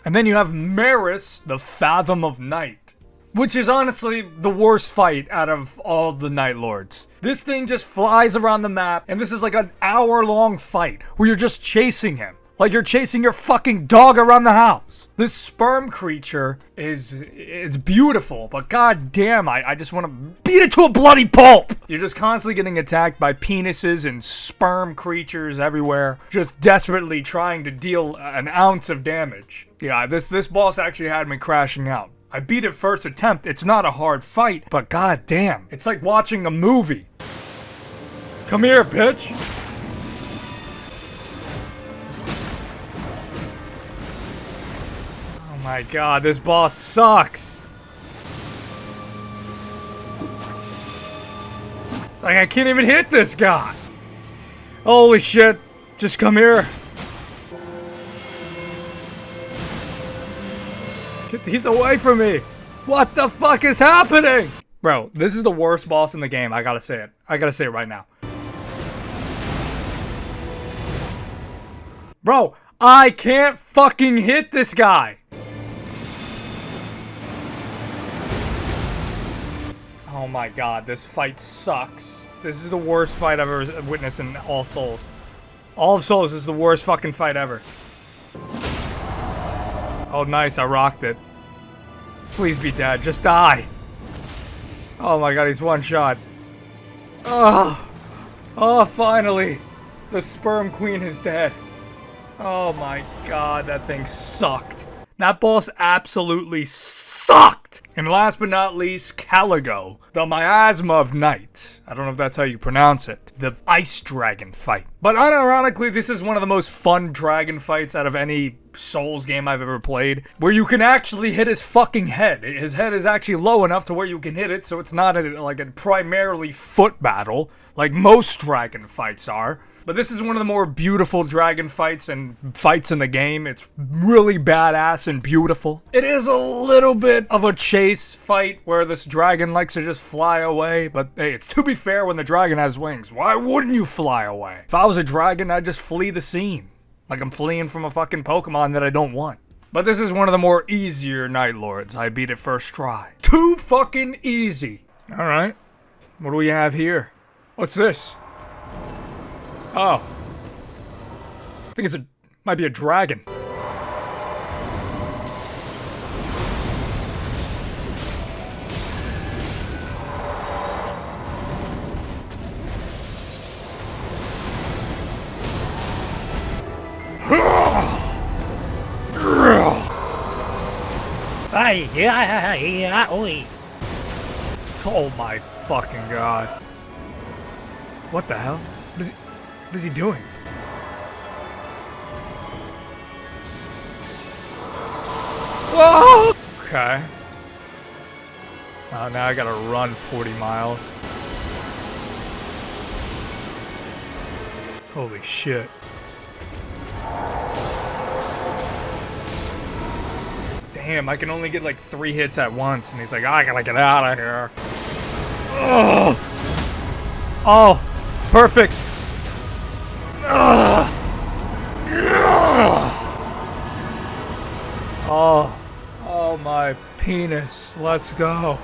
And then you have Maris, the Fathom of Night. which is honestly the worst fight out of all the Night Lords. This thing just flies around the map, and this is like an hour-long fight where you're just chasing him. Like you're chasing your fucking dog around the house. This sperm creature it's beautiful, but goddamn, I just want to beat it to a bloody pulp. You're just constantly getting attacked by penises and sperm creatures everywhere, just desperately trying to deal an ounce of damage. Yeah, this boss actually had me crashing out. I beat it first attempt. It's not a hard fight, but goddamn, it's like watching a movie. Come here, bitch. Oh my god, this boss sucks. Like, I can't even hit this guy. Holy shit. Just come here. Get these away from me. What the fuck is happening? Bro, this is the worst boss in the game. I gotta say it. I gotta say it right now. Bro, I can't fucking hit this guy. Oh my god, this fight sucks. This is the worst fight I've ever witnessed in All Souls. All of Souls is the worst fucking fight ever. Oh nice, I rocked it. Please be dead, just die. Oh my god, he's one shot. Oh, finally. The sperm queen is dead. Oh my god, that thing sucked. That boss absolutely sucked! And last but not least, Caligo, the miasma of night. I don't know if that's how you pronounce it. The ice dragon fight. But unironically, this is one of the most fun dragon fights out of any Souls game I've ever played, where you can actually hit his fucking head. His head is actually low enough to where you can hit it, so it's not like a primarily foot battle, like most dragon fights are. But this is one of the more beautiful dragon fights and fights in the game. It's really badass and beautiful. It is a little bit of a chase fight where this dragon likes to just fly away. But hey, it's to be fair when the dragon has wings. Why wouldn't you fly away? If I was a dragon, I'd just flee the scene. Like I'm fleeing from a fucking Pokemon that I don't want. But this is one of the more easier Night Lords. I beat it first try. Too fucking easy. Alright. What do we have here? What's this? Oh. I think might be a dragon. Oh my fucking god. What the hell? What is he doing? Whoa! Okay. Now I gotta run 40 miles. Holy shit. Damn, I can only get like 3 hits at once, and he's like, I gotta get out of here. Oh! Oh! Perfect! Oh my penis. Let's go.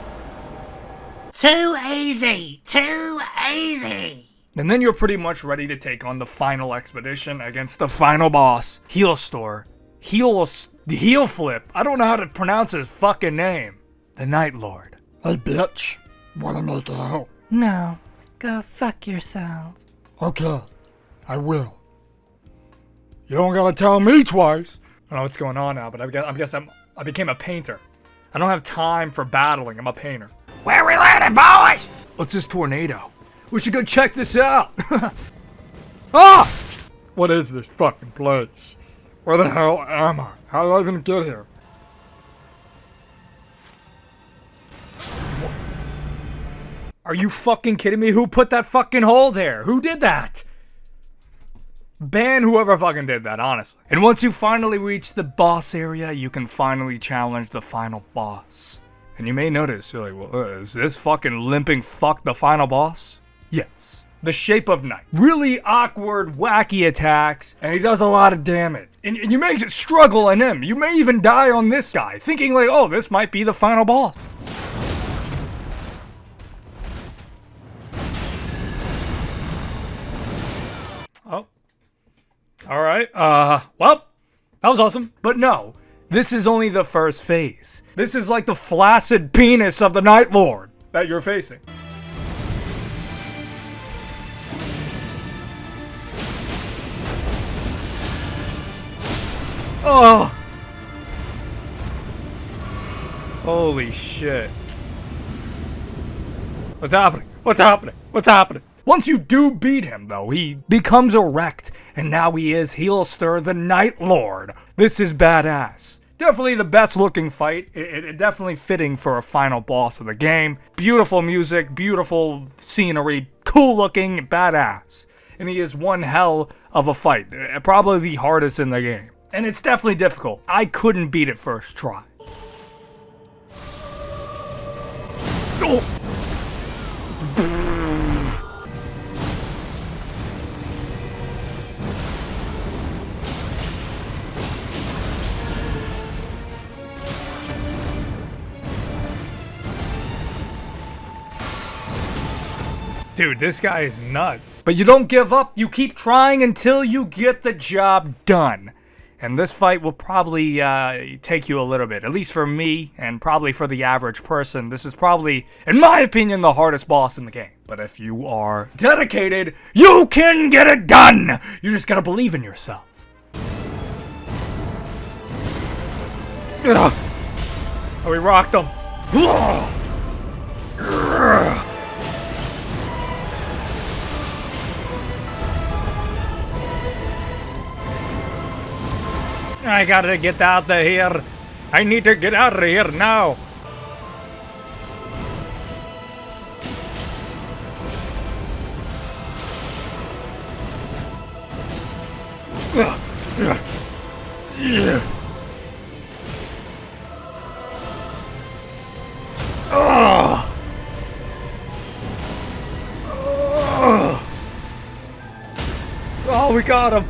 Too easy! Too easy!
And then you're pretty much ready to take on the final expedition against the final boss, Heel Flip. I don't know how to pronounce his fucking name. The Night Lord.
Hey, bitch. Wanna make out?
No. Go fuck yourself.
Okay. I will. You don't gotta tell me twice.
I don't know what's going on now, but I became a painter. I don't have time for battling. I'm a painter.
Where we landed, boys?
What's this tornado? We should go check this out. Ah!
What is this fucking place? Where the hell am I? How did I even get here?
Are you fucking kidding me? Who put that fucking hole there? Who did that? Ban whoever fucking did that, honestly. And once you finally reach the boss area, you can finally challenge the final boss. And you may notice, you're like, well, is this fucking limping fuck the final boss? Yes. The Shape of Night. Really awkward, wacky attacks, and he does a lot of damage. And you may struggle on him. You may even die on this guy, thinking like, oh, this might be the final boss. Oh. Alright, well, that was awesome. But no, this is only the first phase. This is like the flaccid penis of the Night Lord that you're facing. Oh! Holy shit. What's happening? What's happening? What's happening? Once you do beat him, though, he becomes erect, and now he is Heelster the Night Lord. This is badass. Definitely the best looking fight. It definitely fitting for a final boss of the game. Beautiful music, beautiful scenery, cool looking, badass. And he is one hell of a fight. Probably the hardest in the game. And it's definitely difficult. I couldn't beat it first try. Oh. Dude, this guy is nuts. But you don't give up. You keep trying until you get the job done. And this fight will probably take you a little bit. At least for me, and probably for the average person. This is probably, in my opinion, the hardest boss in the game. But if you are dedicated, you can get it done! You just gotta believe in yourself. Ugh. Oh, we rocked him. I gotta get out of here. I need to get out of here now. Oh, we got him.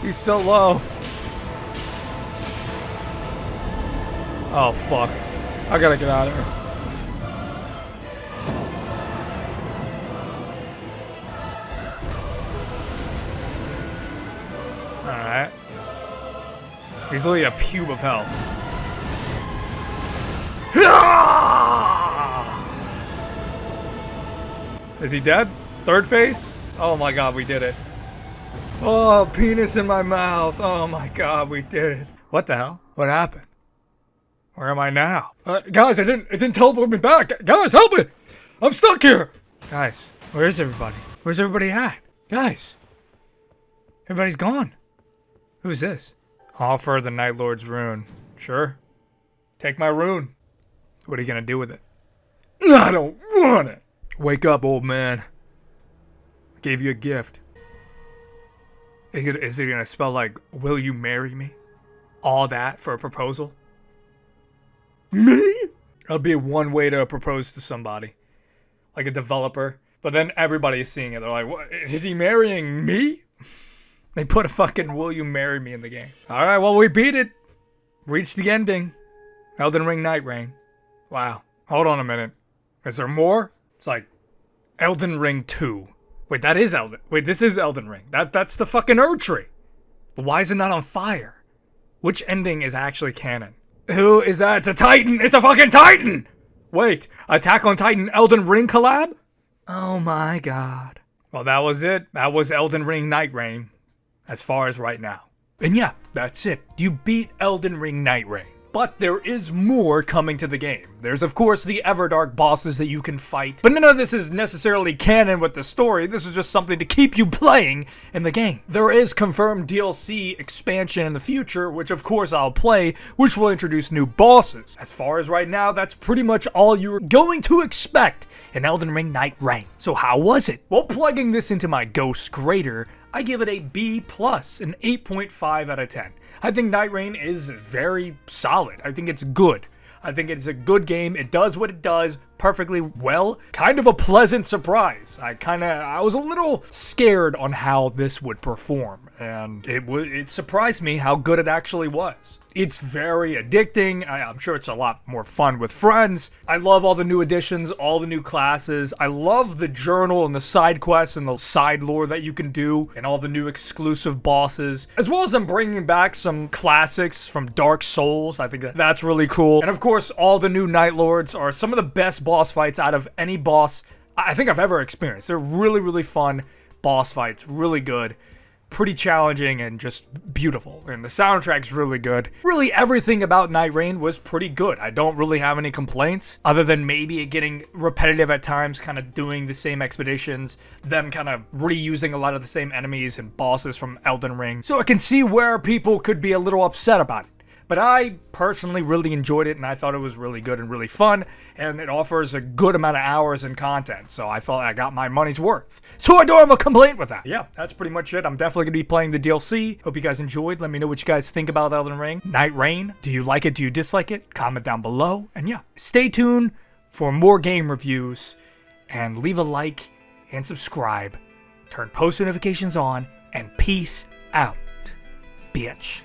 He's so low. Oh, fuck. I gotta get out of here. Alright. He's only a pube of hell. Is he dead? Third phase? Oh my god, we did it. Oh, penis in my mouth. Oh my god, we did it. What the hell? What happened? Where am I now? Guys, it didn't teleport me back. Guys, help me! I'm stuck here! Guys, where's everybody? Where's everybody at? Guys. Everybody's gone. Who's this? Offer the Night Lord's rune. Sure. Take my rune. What are you gonna do with it? I don't want it! Wake up, old man. I gave you a gift. Is it gonna spell like, will you marry me? All that for a proposal? Me? That'll be one way to propose to somebody. Like a developer. But then everybody is seeing it. They're like, what? Is he marrying me? They put a fucking will you marry me in the game. Alright, well, we beat it. Reached the ending. Elden Ring Nightrign. Wow. Hold on a minute. Is there more? It's like Elden Ring 2. Wait, that is Elden. Wait, this is Elden Ring. That's the fucking Erdtree. But why is it not on fire? Which ending is actually canon? Who is that? It's a Titan! It's a fucking Titan! Wait, Attack on Titan Elden Ring collab? Oh my god. Well, that was it. That was Elden Ring Nightrign. As far as right now. And yeah, that's it. You beat Elden Ring Nightrign. But there is more coming to the game. There's of course the Everdark bosses that you can fight, but none of this is necessarily canon with the story. This is just something to keep you playing in the game. There is confirmed DLC expansion in the future, which of course I'll play, which will introduce new bosses. As far as right now, that's pretty much all you're going to expect in Elden Ring Nightrign. So how was it? Well, plugging this into my Ghost grader, I give it a B+, an 8.5 out of 10. I think Nightrign is very solid. I think it's good. I think it's a good game. It does what it does perfectly well. Kind of a pleasant surprise. I was a little scared on how this would perform, and it surprised me how good it actually was. It's very addicting. I'm sure it's a lot more fun with friends. I love all the new additions, all the new classes. I love the journal and the side quests and the side lore that you can do, and all the new exclusive bosses, as well as them bringing back some classics from Dark Souls. I think that's really cool. And of course, all the new Night Lords are some of the best boss fights out of any boss I think I've ever experienced. They're really, really fun boss fights, really good. Pretty challenging and just beautiful, and the soundtrack's really good. Really, everything about Night Reign was pretty good. I don't really have any complaints, other than maybe it getting repetitive at times, kind of doing the same expeditions, them kind of reusing a lot of the same enemies and bosses from Elden Ring. So I can see where people could be a little upset about it. But I personally really enjoyed it, and I thought it was really good and really fun, and it offers a good amount of hours and content, so I thought I got my money's worth. So I don't have a complaint with that. Yeah, that's pretty much it. I'm definitely going to be playing the DLC. Hope you guys enjoyed. Let me know what you guys think about Elden Ring. Night Reign. Do you like it? Do you dislike it? Comment down below. And yeah, stay tuned for more game reviews, and leave a like and subscribe. Turn post notifications on, and peace out, bitch.